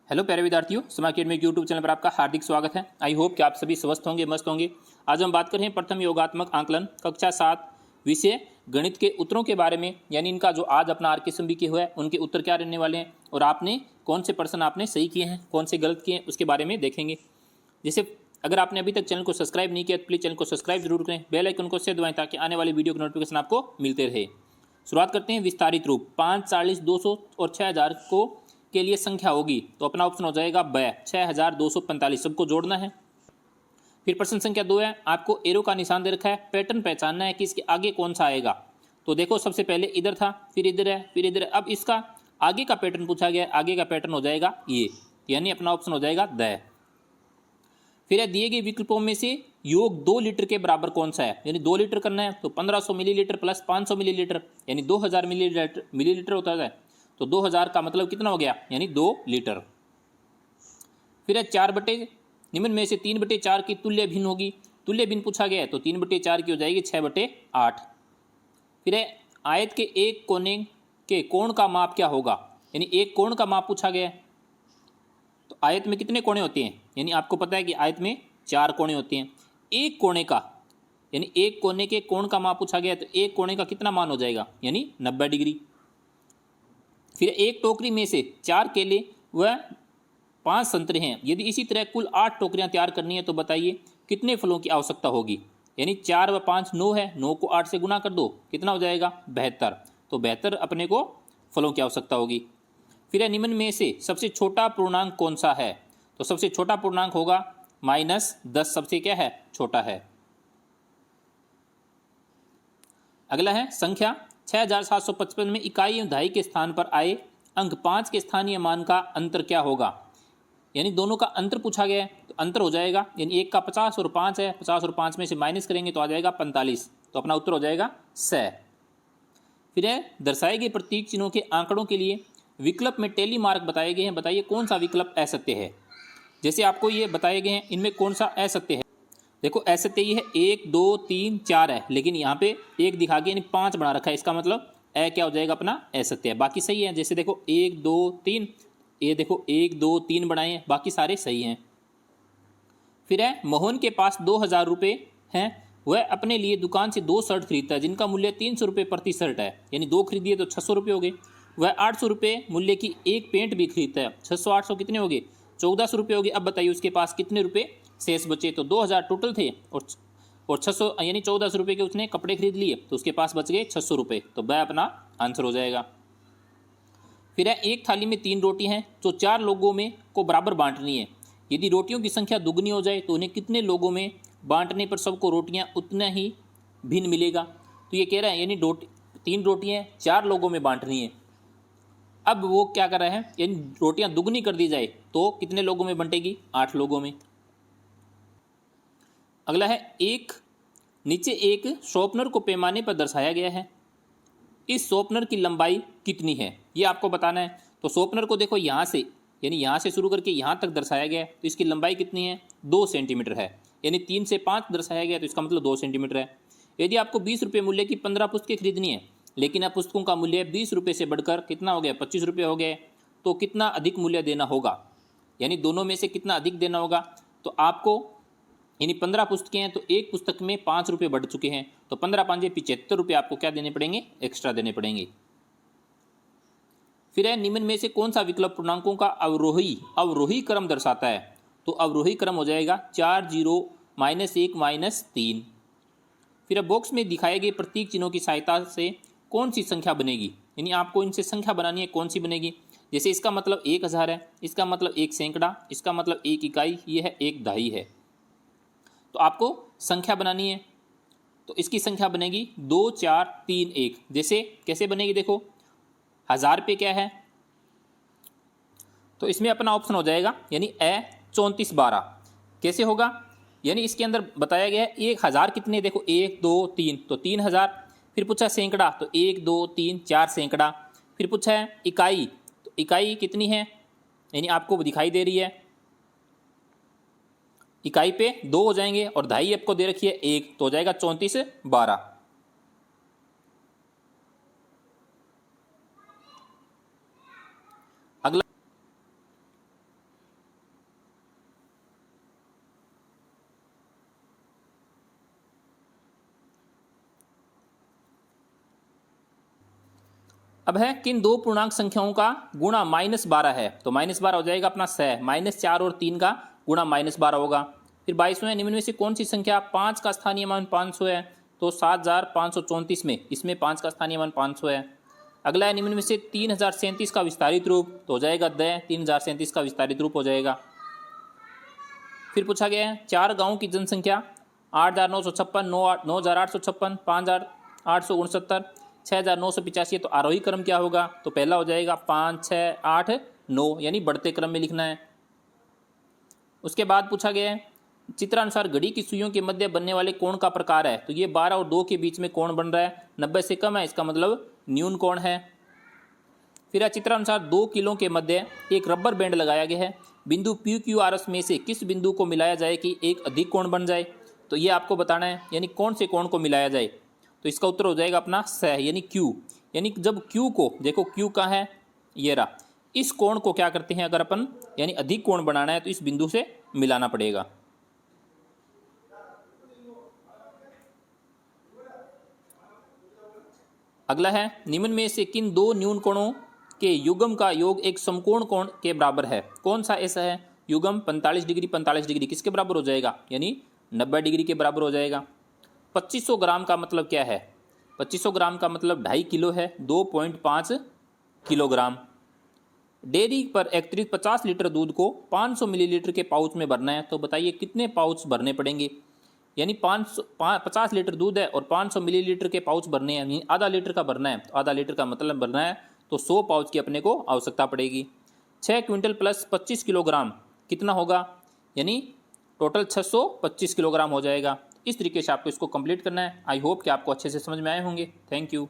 Hello प्यारे विद्यार्थियों, समय अकेडमी के यूट्यूब चैनल पर आपका हार्दिक स्वागत है। आई होप कि आप सभी स्वस्थ होंगे, मस्त होंगे। आज हम बात कर रहे हैं प्रथम योगात्मक आंकलन कक्षा 7 विषय गणित के उत्तरों के बारे में, यानी इनका जो आज अपना RK के हुआ है उनके उत्तर क्या रहने वाले हैं और आपने कौन से प्रश्न आपने सही किए हैं, कौन से गलत किए हैं, उसके बारे में देखेंगे। जैसे अगर आपने अभी तक चैनल को सब्सक्राइब नहीं किया तो प्लीज़ चैनल को सब्सक्राइब जरूर करें, बेल आइकन को से दबाएं ताकि आने वाली वीडियो की नोटिफिकेशन आपको मिलते रहे। शुरुआत करते हैं विस्तारित रूप। 5, 40, 200 और 6000 को के लिए संख्या होगी तो अपना ऑप्शन हो जाएगा ब 6245, सबको जोड़ना है। फिर प्रश्न संख्या 2 है, आपको एरो का निशान दे रखा है, पैटर्न पहचानना है कि इसके आगे कौन सा आएगा। तो देखो सबसे पहले इधर था, फिर इधर है, फिर इधर है। अब इसका आगे का पैटर्न पूछा गया है, आगे का पैटर्न हो जाएगा ये, यानी अपना ऑप्शन हो जाएगा द। फिर है दिए गए विकल्पों में से योग 2 लीटर के बराबर कौन सा है, यानी 2 लीटर करना है तो 1500 मिलीलीटर प्लस 500 मिलीलीटर यानी 2000 मिलीलीटर होता है। तो 2000 का मतलब कितना हो गया, यानी 2 लीटर। फिर है 4 बटे निम्न में से 3/4 की तुल्य भिन्न होगी। तुल्य भिन्न पूछा गया है तो 3/4 की हो जाएगी 6/8। फिर है आयत के एक कोने के कोण का माप क्या होगा, यानी एक कोण का माप पूछा गया है। तो आयत में कितने कोणे होते हैं, यानी आपको पता है कि आयत में 4 कोणे होते हैं। एक कोणे का यानी एक कोने के कोण का माप पूछा गया है तो एक कोणे का कितना मान हो जाएगा, यानी 90 डिग्री। फिर एक टोकरी में से 4 केले व 5 संतरे हैं, यदि इसी तरह कुल 8 टोकरियां तैयार करनी है तो बताइए कितने फलों की आवश्यकता होगी। यानी 4 व 5 9 है, 9 को 8 से गुना कर दो, कितना हो जाएगा 72। तो 72 अपने को फलों की आवश्यकता होगी। फिर है निम्न में से सबसे छोटा पूर्णांक कौन सा है, तो सबसे छोटा पूर्णांक होगा -10, सबसे क्या है छोटा है। अगला है संख्या 6755 में इकाई एवं दहाई के स्थान पर आए अंक 5 के स्थानीय मान का अंतर क्या होगा, यानी दोनों का अंतर पूछा गया है तो अंतर हो जाएगा, यानी एक का 50 और 5 है, 50 और 5 में से माइनस करेंगे तो आ जाएगा 45, तो अपना उत्तर हो जाएगा 100। फिर है दर्शाए गए प्रतीक चिन्हों के आंकड़ों के लिए विकल्प में टेली मार्क बताए गए हैं, बताइए कौन सा विकल्प असत्य है। जैसे आपको ये बताए गए हैं इनमें कौन सा असत्य है। देखो असत्य ये है 1 2 3 4 है, लेकिन यहाँ पे 1 दिखा के यानी 5 बना रखा है, इसका मतलब क्या हो जाएगा अपना असत्य है। बाकी सही है, जैसे देखो 1 2 3, ये देखो 1 2 3 बनाए हैं, बाकी सारे सही हैं। फिर है मोहन के पास 2000 रुपये हैं, वह अपने लिए दुकान से 2 शर्ट खरीदता है जिनका मूल्य 300 रुपये प्रति शर्ट है, यानी 2 खरीदिए तो 600 रुपये हो गए। वह 800 रुपये मूल्य की एक पेंट भी खरीदता है, 600 800 कितने हो गए 1400 रुपये हो गए। अब बताइए उसके पास कितने रुपये शेष बचे, तो 2000 टोटल थे और 600 यानी 1400 रुपये के उसने कपड़े खरीद लिए तो उसके पास बच गए 600 रुपये, तो वह अपना आंसर हो जाएगा। फिर है एक थाली में 3 रोटी हैं जो 4 लोगों में को बराबर बांटनी है, यदि रोटियों की संख्या दुगनी हो जाए तो उन्हें कितने लोगों में बांटने पर सबको रोटियां उतना ही भिन्न मिलेगा। तो ये कह रहा है यानी 3 रोटियां 4 लोगों में बांटनी है। अब वो क्या कर रहा है, यानी रोटियां दुगनी कर दी जाए तो कितने लोगों में बंटेगी 8 लोगों में। अगला है नीचे एक शॉर्पनर को पैमाने पर दर्शाया गया है, इस शॉर्पनर की लंबाई कितनी है ये आपको बताना है। तो शॉर्पनर को देखो यहाँ से यानी यहाँ से शुरू करके यहाँ तक दर्शाया गया है तो इसकी लंबाई कितनी है 2 सेंटीमीटर है, यानी 3 से 5 दर्शाया गया तो इसका मतलब 2 सेंटीमीटर है। यदि आपको 20 रुपये मूल्य की 15 पुस्तकें खरीदनी है, लेकिन अब पुस्तकों का मूल्य 20 रुपये से बढ़कर कितना हो गया 25 रुपये हो गया, तो कितना अधिक मूल्य देना होगा, यानी दोनों में से कितना अधिक देना होगा। तो आपको यानी 15 पुस्तकें हैं तो एक पुस्तक में 5 रुपये बढ़ चुके हैं, तो 15 5 75 रुपये आपको क्या देने पड़ेंगे, एक्स्ट्रा देने पड़ेंगे। फिर है निम्न में से कौन सा विकल्प पूर्णांकों का अवरोही क्रम दर्शाता है, तो अवरोही क्रम हो जाएगा 4 0 -1 -3। फिर बॉक्स में दिखाए गए प्रतीक चिन्हों की सहायता से कौन सी संख्या बनेगी, यानी आपको इनसे संख्या बनानी है, कौन सी बनेगी। जैसे इसका मतलब 1000 है, इसका मतलब 1 सैकड़ा, इसका मतलब 1 इकाई, ये है 1 दहाई है। तो आपको संख्या बनानी है, तो इसकी संख्या बनेगी 2 4 3 1। जैसे कैसे बनेगी देखो, 1000 पे क्या है, तो इसमें अपना ऑप्शन हो जाएगा यानी 34 12। कैसे होगा, यानी इसके अंदर बताया गया है 1000 कितने, देखो 1 2 3 तो 3000। फिर पूछा सैकड़ा तो 1 2 3 4 सैकड़ा। फिर पूछा है इकाई, तो इकाई कितनी है, यानी आपको दिखाई दे रही है, इकाई पे 2 हो जाएंगे और दहाई आपको दे रखी है 1, तो हो जाएगा 34 12। अगला अब है किन दो पूर्णांक संख्याओं का गुणा -12 है, तो -12 हो जाएगा अपना 6, -4 और 3 का गुणा -12 होगा। फिर 22वें निम्न में से कौन सी संख्या 5 का स्थानीय मान 500 है, तो 7534 में इसमें 5 का स्थानीय मान 500 है। अगला है निम्न में से 3037 का विस्तारित रूप, तो हो जाएगा 3037 का विस्तारित रूप हो जाएगा। फिर पूछा गया है 4 गाँव की जनसंख्या 8956, 9856, 5869, 6985, तो आरोही क्रम क्या होगा, तो पहला हो जाएगा 5, 6, 8, 9, यानी बढ़ते क्रम में लिखना है। उसके बाद पूछा गया है चित्रानुसार घड़ी की सुइयों के मध्य बनने वाले कोण का प्रकार है, तो ये 12 और 2 के बीच में कोण बन रहा है, 90 से कम है, इसका मतलब न्यून कोण है। फिर चित्रानुसार 2 किलो के मध्य एक रबर बैंड लगाया गया है, बिंदु PQRS में से किस बिंदु को मिलाया जाए कि एक अधिक कोण बन जाए, तो ये आपको बताना है, यानी कौन से कोण को मिलाया जाए, तो इसका उत्तर हो जाएगा अपना सह, यानी Q। यानी जब Q को देखो, Q कहाँ है, ये रहा, इस कोण को क्या करते हैं, अगर अपन यानी अधिक कोण बनाना है तो इस बिंदु से मिलाना पड़ेगा। अगला है निम्न में से किन दो न्यून कोणों के युग्म का योग एक समकोण कोण के बराबर है, कौन सा ऐसा है युग्म 45 डिग्री 45 डिग्री किसके बराबर हो जाएगा, यानी 90 डिग्री के बराबर हो जाएगा। 2500 ग्राम का मतलब क्या है, 2500 ग्राम का मतलब 2.5 किलो है, 2.5 किलोग्राम। डेयरी पर एकत्रित 50 लीटर दूध को 500 मिलीलीटर के पाउच में भरना है, तो बताइए कितने पाउच भरने पड़ेंगे, यानी 50 लीटर दूध है और 500 मिलीलीटर के पाउच भरने हैं, यानी आधा लीटर का भरना है, तो आधा लीटर का मतलब भरना है, तो 100 पाउच की अपने को आवश्यकता पड़ेगी। 6 क्विंटल प्लस 25 किलोग्राम कितना होगा, यानी टोटल 625 किलोग्राम हो जाएगा। इस तरीके से आपको इसको कंप्लीट करना है। आई होप कि आपको अच्छे से समझ में आए होंगे। Thank you.